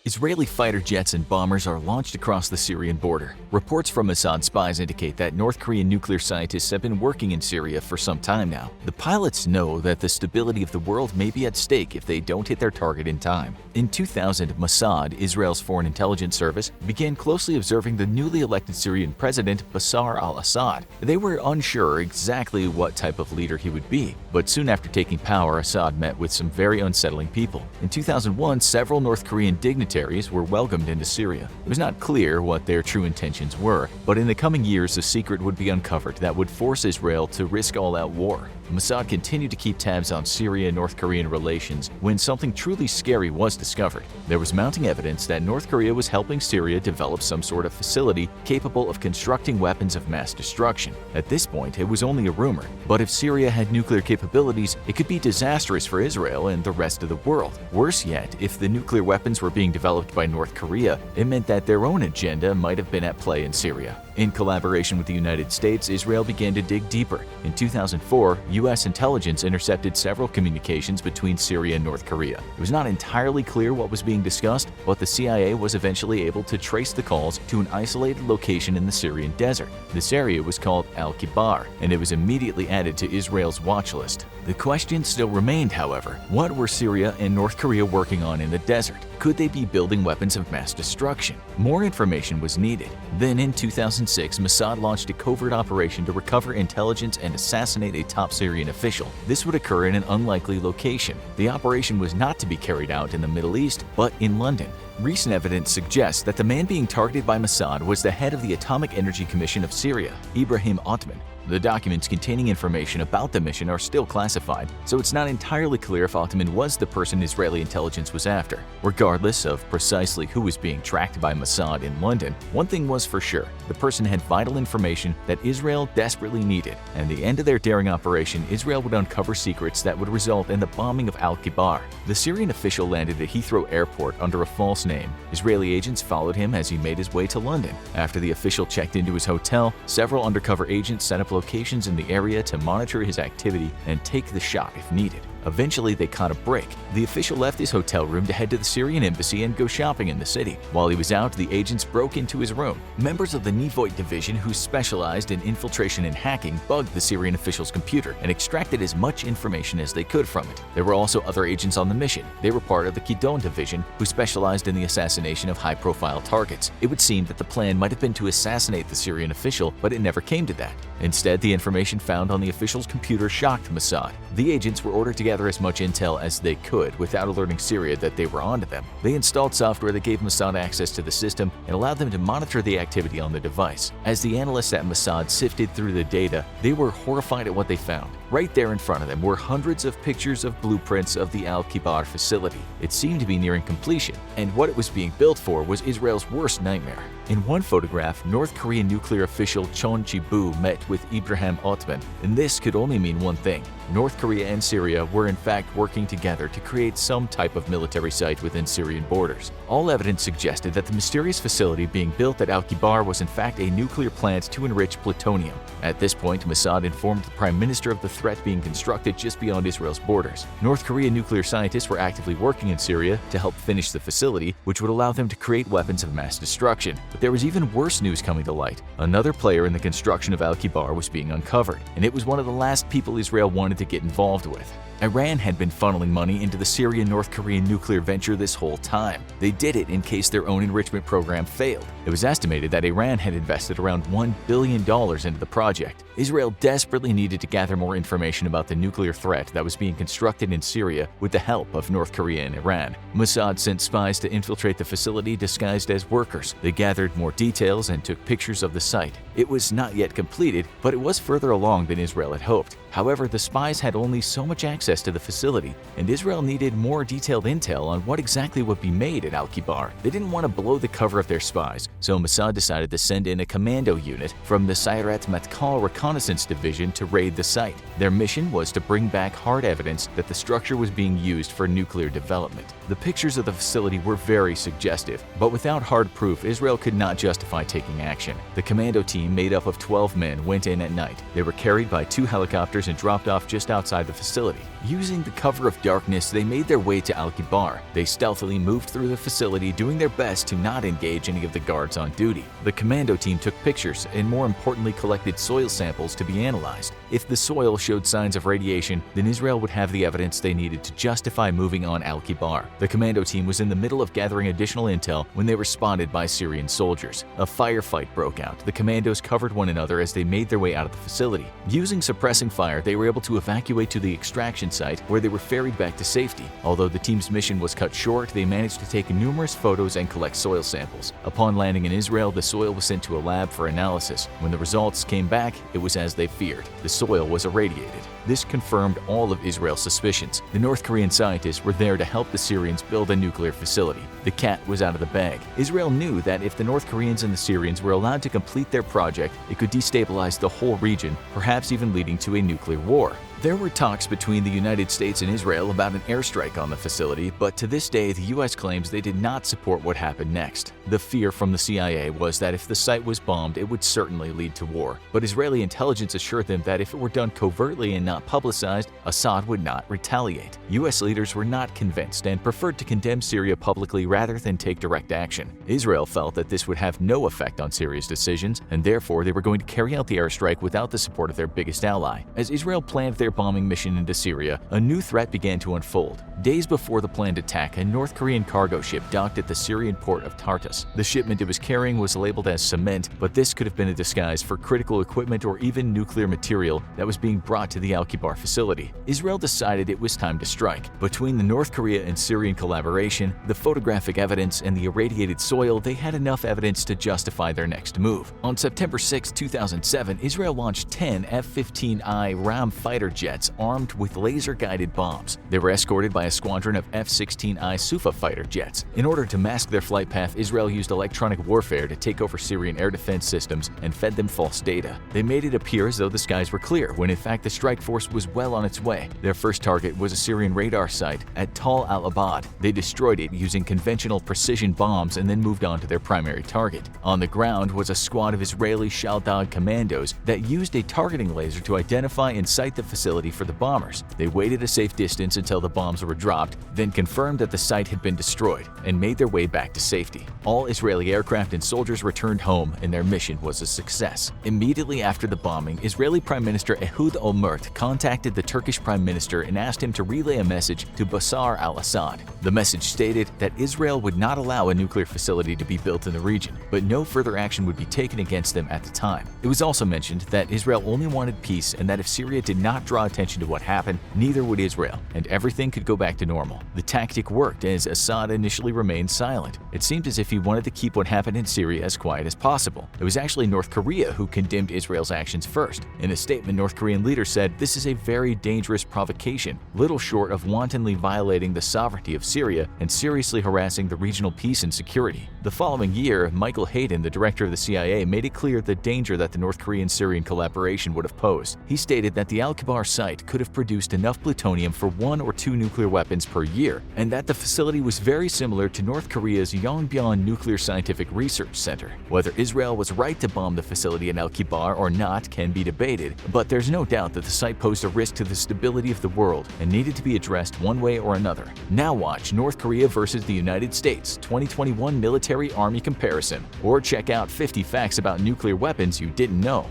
Israeli fighter jets and bombers are launched across the Syrian border. Reports from Mossad spies indicate that North Korean nuclear scientists have been working in Syria for some time now. The pilots know that the stability of the world may be at stake if they don't hit their target in time. In 2000, Mossad, Israel's foreign intelligence service, began closely observing the newly elected Syrian president Bashar al-Assad. They were unsure exactly what type of leader he would be, but soon after taking power, Assad met with some very unsettling people. In 2001, several North Korean dignitaries were welcomed into Syria. It was not clear what their true intentions were, but in the coming years a secret would be uncovered that would force Israel to risk all-out war. Mossad continued to keep tabs on Syria-North Korean relations when something truly scary was discovered. There was mounting evidence that North Korea was helping Syria develop some sort of facility capable of constructing weapons of mass destruction. At this point, it was only a rumor, but if Syria had nuclear capabilities, it could be disastrous for Israel and the rest of the world. Worse yet, if the nuclear weapons were being developed by North Korea, it meant that their own agenda might have been at play in Syria. In collaboration with the United States, Israel began to dig deeper. In 2004, U.S. intelligence intercepted several communications between Syria and North Korea. It was not entirely clear what was being discussed, but the CIA was eventually able to trace the calls to an isolated location in the Syrian desert. This area was called Al-Kibar, and it was immediately added to Israel's watch list. The question still remained, however. What were Syria and North Korea working on in the desert? Could they be building weapons of mass destruction? More information was needed. Then in 2006, Mossad launched a covert operation to recover intelligence and assassinate a top Syrian official. This would occur in an unlikely location. The operation was not to be carried out in the Middle East, but in London. Recent evidence suggests that the man being targeted by Mossad was the head of the Atomic Energy Commission of Syria, Ibrahim Otman. The documents containing information about the mission are still classified, so it's not entirely clear if Otman was the person Israeli intelligence was after. Regardless of precisely who was being tracked by Mossad in London, one thing was for sure: the person had vital information that Israel desperately needed. And at the end of their daring operation, Israel would uncover secrets that would result in the bombing of Al-Kibar. The Syrian official landed at Heathrow Airport under a false name. Israeli agents followed him as he made his way to London. After the official checked into his hotel, several undercover agents set up locations in the area to monitor his activity and take the shot if needed. Eventually, they caught a break. The official left his hotel room to head to the Syrian embassy and go shopping in the city. While he was out, the agents broke into his room. Members of the Nevoid division, who specialized in infiltration and hacking, bugged the Syrian official's computer and extracted as much information as they could from it. There were also other agents on the mission. They were part of the Kidon division, who specialized in the assassination of high-profile targets. It would seem that the plan might have been to assassinate the Syrian official, but it never came to that. Instead, the information found on the official's computer shocked Mossad. The agents were ordered to gather as much intel as they could without alerting Syria that they were onto them. They installed software that gave Mossad access to the system and allowed them to monitor the activity on the device. As the analysts at Mossad sifted through the data, they were horrified at what they found. Right there in front of them were hundreds of pictures of blueprints of the Al-Kibar facility. It seemed to be nearing completion, and what it was being built for was Israel's worst nightmare. In one photograph, North Korean nuclear official Chon Chi-bu met with Ibrahim Otman, and this could only mean one thing: North Korea and Syria were in fact working together to create some type of military site within Syrian borders. All evidence suggested that the mysterious facility being built at Al-Kibar was in fact a nuclear plant to enrich plutonium. At this point, Mossad informed the Prime Minister of the threat being constructed just beyond Israel's borders. North Korean nuclear scientists were actively working in Syria to help finish the facility, which would allow them to create weapons of mass destruction. But there was even worse news coming to light. Another player in the construction of Al-Kibar was being uncovered, and it was one of the last people Israel wanted to get involved with. Iran had been funneling money into the Syrian-North Korean nuclear venture this whole time. They did it in case their own enrichment program failed. It was estimated that Iran had invested around $1 billion into the project. Israel desperately needed to gather more information about the nuclear threat that was being constructed in Syria with the help of North Korea and Iran. Mossad sent spies to infiltrate the facility disguised as workers. They gathered more details and took pictures of the site. It was not yet completed, but it was further along than Israel had hoped. However, the spies had only so much access to the facility, and Israel needed more detailed intel on what exactly would be made at Al-Kibar. They didn't want to blow the cover of their spies, so Mossad decided to send in a commando unit from the Sayeret Matkal Reconnaissance Division to raid the site. Their mission was to bring back hard evidence that the structure was being used for nuclear development. The pictures of the facility were very suggestive, but without hard proof, Israel could not justify taking action. The commando team, made up of 12 men, went in at night. They were carried by 2 helicopters and dropped off just outside the facility. Using the cover of darkness, they made their way to Al-Kibar. They stealthily moved through the facility, doing their best to not engage any of the guards on duty. The commando team took pictures and, more importantly, collected soil samples to be analyzed. If the soil showed signs of radiation, then Israel would have the evidence they needed to justify moving on Al-Kibar. The commando team was in the middle of gathering additional intel when they were spotted by Syrian soldiers. A firefight broke out. The commandos covered one another as they made their way out of the facility. Using suppressing fire, they were able to evacuate to the extraction site, where they were ferried back to safety. Although the team's mission was cut short, they managed to take numerous photos and collect soil samples. Upon landing in Israel, the soil was sent to a lab for analysis. When the results came back, it was as they feared. The soil was irradiated. This confirmed all of Israel's suspicions. The North Korean scientists were there to help the Syrians build a nuclear facility. The cat was out of the bag. Israel knew that if the North Koreans and the Syrians were allowed to complete their project, it could destabilize the whole region, perhaps even leading to a nuclear war. There were talks between the United States and Israel about an airstrike on the facility, but to this day, the U.S. claims they did not support what happened next. The fear from the CIA was that if the site was bombed, it would certainly lead to war. But Israeli intelligence assured them that if it were done covertly and not publicized, Assad would not retaliate. U.S. leaders were not convinced and preferred to condemn Syria publicly rather than take direct action. Israel felt that this would have no effect on Syria's decisions, and therefore they were going to carry out the airstrike without the support of their biggest ally. As Israel planned their bombing mission into Syria, a new threat began to unfold. Days before the planned attack, a North Korean cargo ship docked at the Syrian port of Tartus. The shipment it was carrying was labeled as cement, but this could have been a disguise for critical equipment or even nuclear material that was being brought to the Al-Kibar facility. Israel decided it was time to strike. Between the North Korea and Syrian collaboration, the photographic evidence, and the irradiated soil, they had enough evidence to justify their next move. On September 6, 2007, Israel launched 10 F-15I Ram fighter jets armed with laser-guided bombs. They were escorted by a squadron of F-16I Sufa fighter jets. In order to mask their flight path, Israel used electronic warfare to take over Syrian air defense systems and fed them false data. They made it appear as though the skies were clear, when in fact the strike force was well on its way. Their first target was a Syrian radar site at Tal al-Abad. They destroyed it using conventional precision bombs and then moved on to their primary target. On the ground was a squad of Israeli Shaldad commandos that used a targeting laser to identify and sight the facility for the bombers. They waited a safe distance until the bombs were dropped, then confirmed that the site had been destroyed, and made their way back to safety. All Israeli aircraft and soldiers returned home, and their mission was a success. Immediately after the bombing, Israeli Prime Minister Ehud Olmert contacted the Turkish Prime Minister and asked him to relay a message to Bashar al-Assad. The message stated that Israel would not allow a nuclear facility to be built in the region, but no further action would be taken against them at the time. It was also mentioned that Israel only wanted peace, and that if Syria did not draw attention to what happened, neither would Israel, and everything could go back to normal. The tactic worked, as Assad initially remained silent. It seemed as if he wanted to keep what happened in Syria as quiet as possible. It was actually North Korea who condemned Israel's actions first. In a statement, North Korean leaders said, "This is a very dangerous provocation, little short of wantonly violating the sovereignty of Syria and seriously harassing the regional peace and security." The following year, Michael Hayden, the director of the CIA, made it clear the danger that the North Korean-Syrian collaboration would have posed. He stated that the Al-Kibar site could have produced enough plutonium for 1 or 2 nuclear weapons per year, and that the facility was very similar to North Korea's Yongbyon Nuclear Scientific Research Center. Whether Israel was right to bomb the facility in Al-Kibar or not can be debated, but there's no doubt that the site posed a risk to the stability of the world and needed to be addressed one way or another. Now watch North Korea versus the United States 2021 Military Army Comparison, or check out 50 facts about nuclear weapons you didn't know.